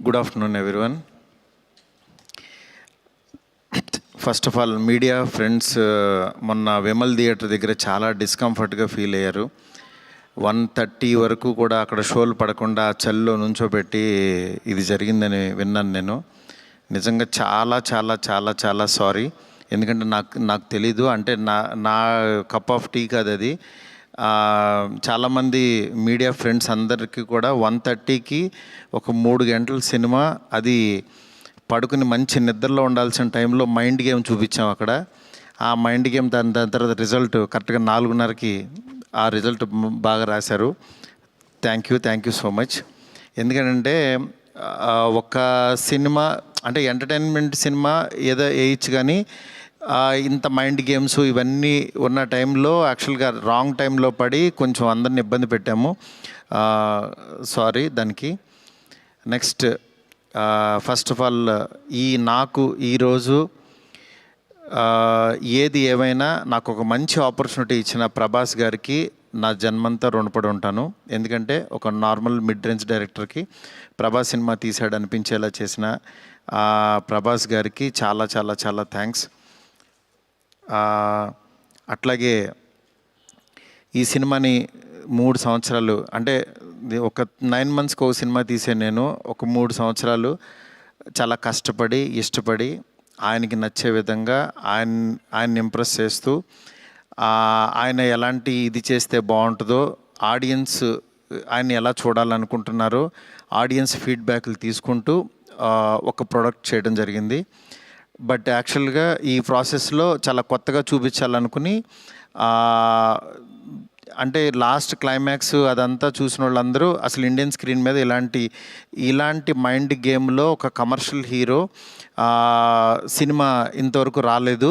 Good afternoon everyone. First of all media friends, మొన్న Vimal theatre దగ్గర చాలా డిస్కంఫర్ట్గా ఫీల్ అయ్యారు. 1:30 వరకు కూడా అక్కడ షోలు పడకుండా చలిలో నుంచోబెట్టి ఇది జరిగిందని విన్నాను నేను. నిజంగా చాలా చాలా చాలా చాలా సారీ. ఎందుకంటే నాకు తెలీదు, అంటే నా కప్ ఆఫ్ టీ కాదు అది. చాలామంది మీడియా ఫ్రెండ్స్ అందరికీ కూడా 1:30కి ఒక 3 గంటల సినిమా, అది పడుకుని మంచి నిద్రలో ఉండాల్సిన టైంలో మైండ్ గేమ్ చూపించాం అక్కడ. ఆ మైండ్ గేమ్ దాని తర్వాత రిజల్ట్ కరెక్ట్గా 4:30కి ఆ రిజల్ట్ బాగా రాశారు. Thank you so much. ఎందుకంటే ఒక సినిమా అంటే ఎంటర్టైన్మెంట్ సినిమా ఏదో వేయచ్చు, కానీ ఇంత మైండ్ గేమ్స్ ఇవన్నీ ఉన్న టైంలో యాక్చువల్గా రాంగ్ టైంలో పడి కొంచెం అందరిని ఇబ్బంది పెట్టాము. సారీ దానికి. నెక్స్ట్, ఫస్ట్ ఆఫ్ ఆల్ నాకు ఈరోజు ఏది ఏమైనా నాకు ఒక మంచి ఆపర్చునిటీ ఇచ్చిన ప్రభాస్ గారికి నా జన్మంతా రుణపడి ఉంటాను. ఎందుకంటే ఒక నార్మల్ మిడ్ రేంజ్ డైరెక్టర్కి ప్రభాస్ సినిమా తీసాడు అనిపించేలా చేసిన ప్రభాస్ గారికి చాలా చాలా చాలా థ్యాంక్స్. అట్లాగే ఈ సినిమాని 3 సంవత్సరాలు, అంటే ఒక 9 మంత్స్కి ఒక సినిమా తీసే నేను ఒక 3 సంవత్సరాలు చాలా కష్టపడి ఇష్టపడి ఆయనకి నచ్చే విధంగా ఆయన్ని ఇంప్రెస్ చేస్తూ, ఆయన ఎలాంటి ఇది చేస్తే బాగుంటుందో, ఆడియన్స్ ఆయన్ని ఎలా చూడాలనుకుంటున్నారో ఆడియన్స్ ఫీడ్బ్యాక్లు తీసుకుంటూ ఒక ప్రోడక్ట్ చేయడం జరిగింది. బట్ యాక్చువల్గా ఈ ప్రాసెస్లో చాలా కొత్తగా చూపించాలనుకుని, అంటే లాస్ట్ క్లైమాక్స్ అదంతా చూసిన వాళ్ళందరూ అసలు ఇండియన్ స్క్రీన్ మీద ఇలాంటి మైండ్ గేమ్లో ఒక కమర్షియల్ హీరో సినిమా ఇంతవరకు రాలేదు,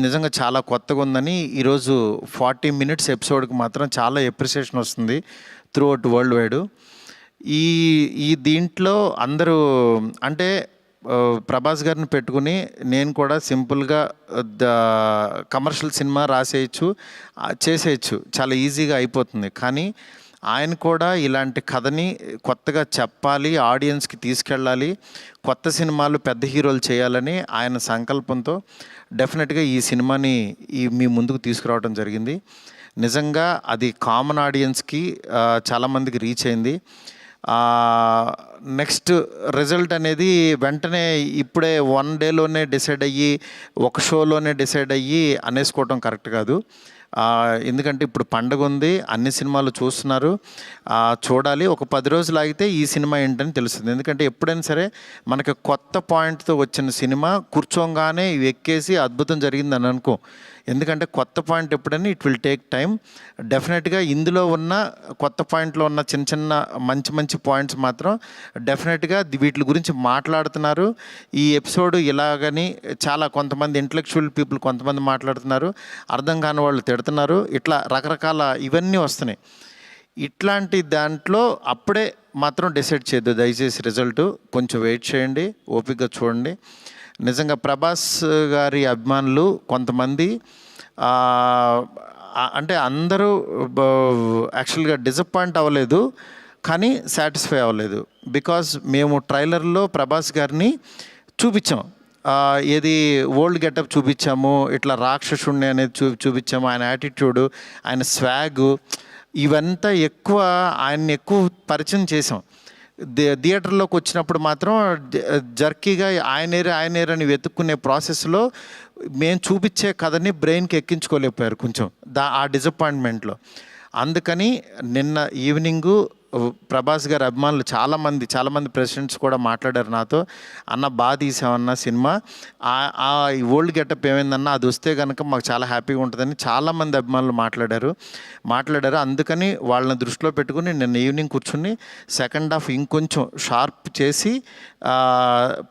నిజంగా చాలా కొత్తగా ఉందని ఈరోజు 40 minutes ఎపిసోడ్కి మాత్రం చాలా ఎప్రిసియేషన్ వస్తుంది త్రూ అవుట్ వరల్డ్ వైడ్. ఈ దీంట్లో అందరూ అంటే ప్రభాస్ గారిని పెట్టుకుని నేను కూడా సింపుల్గా కమర్షియల్ సినిమా రాసేయచ్చు, చేసేయచ్చు, చాలా ఈజీగా అయిపోతుంది. కానీ ఆయన కూడా ఇలాంటి కథని కొత్తగా చెప్పాలి, ఆడియన్స్కి తీసుకెళ్ళాలి, కొత్త సినిమాలు పెద్ద హీరోలు చేయాలని ఆయన సంకల్పంతో డెఫినెట్గా ఈ సినిమాని మీ ముందుకు తీసుకురావడం జరిగింది. నిజంగా అది కామన్ ఆడియన్స్కి చాలామందికి రీచ్ అయింది. నెక్స్ట్ రిజల్ట్ అనేది వెంటనే ఇప్పుడే 1 డేలోనే డిసైడ్ అయ్యి, ఒక షోలోనే డిసైడ్ అయ్యి అనేసుకోవటం కరెక్ట్ కాదు. ఎందుకంటే ఇప్పుడు పండగ ఉంది, అన్ని సినిమాలు చూస్తున్నారు, చూడాలి. ఒక 10 రోజులు ఆగితే ఈ సినిమా ఏంటని తెలుస్తుంది. ఎందుకంటే ఎప్పుడైనా సరే మనకి కొత్త పాయింట్తో వచ్చిన సినిమా కూర్చోగానే ఎక్కేసి అద్భుతం జరిగిందని అనుకో. ఎందుకంటే కొత్త పాయింట్ ఎప్పుడైనా ఇట్ విల్ టేక్ టైం. డెఫినెట్గా ఇందులో ఉన్న కొత్త పాయింట్లో ఉన్న చిన్న మంచి పాయింట్స్ మాత్రం డెఫినెట్గా వీటి గురించి మాట్లాడుతున్నారు. ఈ ఎపిసోడ్ ఇలాగని చాలా కొంతమంది ఇంటలెక్చువల్ పీపుల్ కొంతమంది మాట్లాడుతున్నారు, అర్థం కాని వాళ్ళు తిడుతున్నారు, ఇట్లా రకరకాల ఇవన్నీ వస్తున్నాయి. ఇట్లాంటి దాంట్లో అప్పుడే మాత్రం డిసైడ్ చేయొద్దు దయచేసి. రిజల్ట్ కొంచెం వెయిట్ చేయండి, ఓపికగా చూడండి. నిజంగా ప్రభాస్ గారి అభిమానులు కొంతమంది అంటే అందరూ యాక్చువల్గా డిసప్పాయింట్ అవ్వలేదు, కానీ సాటిస్ఫై అవ్వలేదు. బికాజ్ మేము ట్రైలర్లో ప్రభాస్ గారిని చూపించాం, ఏది ఓల్డ్ గెటప్ చూపించాము, ఇట్లా రాక్షసుణ్ణి అనేది చూపించాము, ఆయన యాటిట్యూడు, ఆయన స్వాగు, ఇవంతా ఆయన్ని ఎక్కువ పరిచయం చేసాం. థియేటర్లోకి వచ్చినప్పుడు మాత్రం జర్కీగా ఆయనేరని వెతుక్కునే ప్రాసెస్లో మేము చూపించే కథని బ్రెయిన్కి ఎక్కించుకోలేకపోయారు కొంచెం ఆ డిసప్పాయింట్మెంట్లో. అందుకని నిన్న ఈవినింగు ప్రభాస్ గారి అభిమానులు చాలామంది ప్రెసిడెంట్స్ కూడా మాట్లాడారు నాతో, అన్న బాగా తీసామన్న సినిమా, ఆ ఓల్డ్ గెటప్ ఏమైందన్నా అది వస్తే కనుక మాకు చాలా హ్యాపీగా ఉంటుందని చాలామంది అభిమానులు మాట్లాడారు. అందుకని వాళ్ళని దృష్టిలో పెట్టుకుని నిన్న ఈవినింగ్ కూర్చుని సెకండ్ హాఫ్ ఇంకొంచెం షార్ప్ చేసి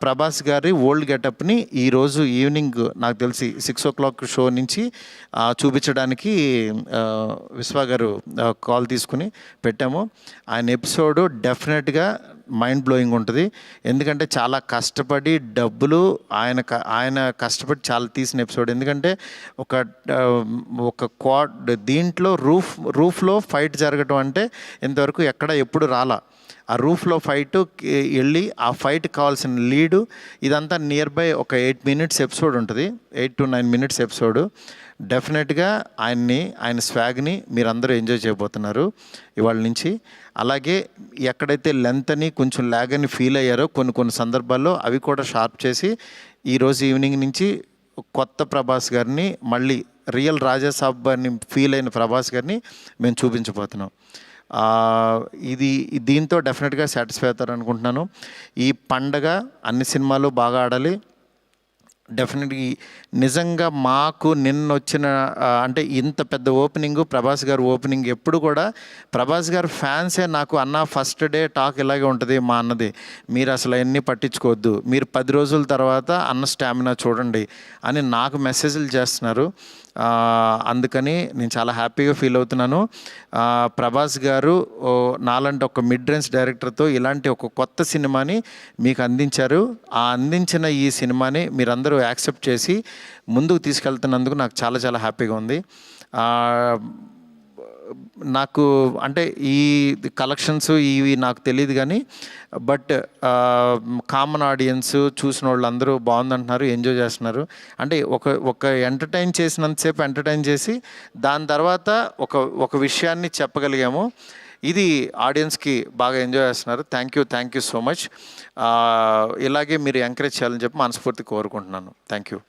ప్రభాస్ గారి ఓల్డ్ గెటప్ని ఈరోజు ఈవినింగ్ నాకు తెలిసి 6 o'clock షో నుంచి చూపించడానికి విశ్వ గారు కాల్ తీసుకుని పెట్టాము. ఆయన ఎపిసోడు డెఫినెట్గా మైండ్ బ్లోయింగ్ ఉంటుంది. ఎందుకంటే చాలా కష్టపడి డబ్బులు ఆయన కష్టపడి చాలా తీసిన ఎపిసోడ్. ఎందుకంటే దీంట్లో రూఫ్లో ఫైట్ జరగటం అంటే ఇంతవరకు ఎప్పుడు రాలా. ఆ రూఫ్లో ఫైట్ వెళ్ళి ఆ ఫైట్ కావాల్సిన లీడు ఇదంతా నియర్ బై ఒక 8 minutes ఎపిసోడ్ ఉంటుంది, 8 to 9 minutes ఎపిసోడ్. డెఫినెట్గా ఆయన స్వాగ్ని మీరందరూ ఎంజాయ్ చేయబోతున్నారు ఇవాళ నుంచి. అలాగే ఎక్కడైతే లెంత్ అని కొంచెం ల్యాగ్ అని ఫీల్ అయ్యారో కొన్ని సందర్భాల్లో అవి కూడా షార్ప్ చేసి ఈరోజు ఈవినింగ్ నుంచి కొత్త ప్రభాస్ గారిని, మళ్ళీ రియల్ రాజాసాబ్ అని ఫీల్ అయిన ప్రభాస్ గారిని మేము చూపించబోతున్నాం. దీంతో డెఫినెట్గా సాటిస్ఫై అవుతారు అనుకుంటున్నాను. ఈ పండగ అన్ని సినిమాలు బాగా ఆడాలి. డెఫినెట్గా నిజంగా మాకు నిన్న వచ్చిన అంటే ఇంత పెద్ద ఓపెనింగ్, ప్రభాస్ గారు ఓపెనింగ్ ఎప్పుడు కూడా ప్రభాస్ గారు ఫ్యాన్సే నాకు అన్న ఫస్ట్ డే టాక్ ఇలాగే ఉంటుంది మా అన్నది, మీరు అసలు అవన్నీ పట్టించుకోవద్దు, మీరు 10 రోజుల తర్వాత అన్న స్టామినా చూడండి అని నాకు మెసేజ్లు చేస్తున్నారు. అందుకని నేను చాలా హ్యాపీగా ఫీల్ అవుతున్నాను. ప్రభాస్ గారు నాలాంటి ఒక మిడ్ రేంజ్ డైరెక్టర్తో ఇలాంటి ఒక కొత్త సినిమాని మీకు అందించారు. ఆ అందించిన ఈ సినిమాని మీరందరూ యాక్సెప్ట్ చేసి ముందుకు తీసుకెళ్తున్నందుకు నాకు చాలా చాలా హ్యాపీగా ఉంది. నాకు అంటే ఈ కలెక్షన్స్ ఇవి నాకు తెలియదు కానీ బట్ కామన్ ఆడియన్స్ చూసిన వాళ్ళు అందరూ బాగుందంటున్నారు, ఎంజాయ్ చేస్తున్నారు. అంటే ఒక ఎంటర్టైన్ చేసినంతసేపు ఎంటర్టైన్ చేసి దాని తర్వాత ఒక విషయాన్ని చెప్పగలిగాము. ఇది ఆడియన్స్కి బాగా ఎంజాయ్ చేస్తున్నారు. Thank you so much. ఇలాగే మీరు ఎంకరేజ్ చేయాలని చెప్పి మనస్ఫూర్తి కోరుకుంటున్నాను. Thank you.